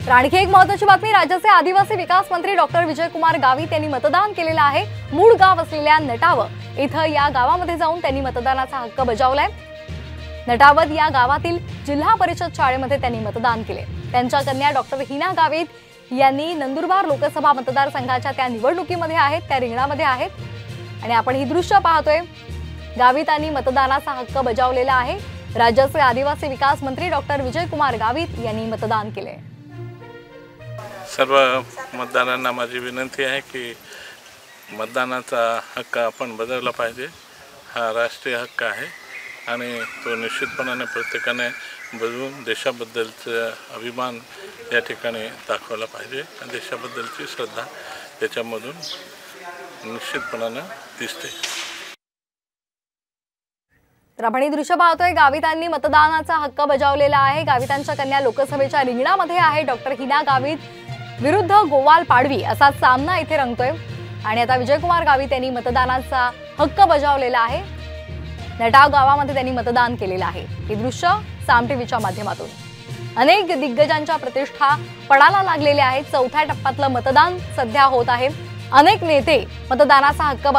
तर आणखी एक महत्त्वाची बातमी, राज्याचे आदिवासी विकास मंत्री डॉक्टर विजयकुमार गावित यांनी मतदान केलेलं आहे। मूळ गाव असलेल्या नटावत इथं या गावामध्ये जाऊन त्यांनी मतदानाचा हक्क बजावलाय। नटावत या गावातील जिल्हा परिषद शाळेमध्ये त्यांनी मतदान केले। त्यांच्या कन्या डॉक्टर हिना गावित यांनी नंदुरबार लोकसभा मतदारसंघाच्या त्या निवडणुकीमध्ये आहेत, त्या रिंगणामध्ये आहेत आणि आपण ही दृश्य पाहतोय। गावितांनी मतदानाचा हक्क बजावलेला आहे। राज्याचे आदिवासी विकास मंत्री डॉक्टर विजयकुमार गावित यांनी मतदान केले। सर्व मतदारांना माझी विनंती आहे की मतदानाचा हक्क आपण बजावला पाहिजे। हा राष्ट्रीय हक्क आहे आणि तो निश्चितपणाने प्रत्येकाने बजावून देशाबद्दलचा अभिमान या ठिकाणी दाखवला पाहिजे आणि देशाबद्दलची श्रद्धा त्याच्यामधून निश्चितपणाने दिसते। तर आपण ही दृश्य पाहतोय, गावितांनी मतदानाचा हक्क बजावलेला आहे। गावितांच्या कन्या लोकसभेच्या रिंगणामध्ये आहे। डॉक्टर हिना गावित विरुद्ध गोवाल पाडवी असा सामना इथे रंगतोय आणि आता विजयकुमार गावित यांनी मतदानाचा हक्क बजावलेला आहे। नटाव गावामध्ये त्यांनी मतदान केलेलं आहे। हे दृश्य साम टीव्हीच्या माध्यमातून अनेक दिग्गजांच्या प्रतिष्ठा पडायला लागलेल्या आहेत। चौथ्या टप्प्यातलं मतदान सध्या होत आहे। अनेक नेते मतदानाचा हक्क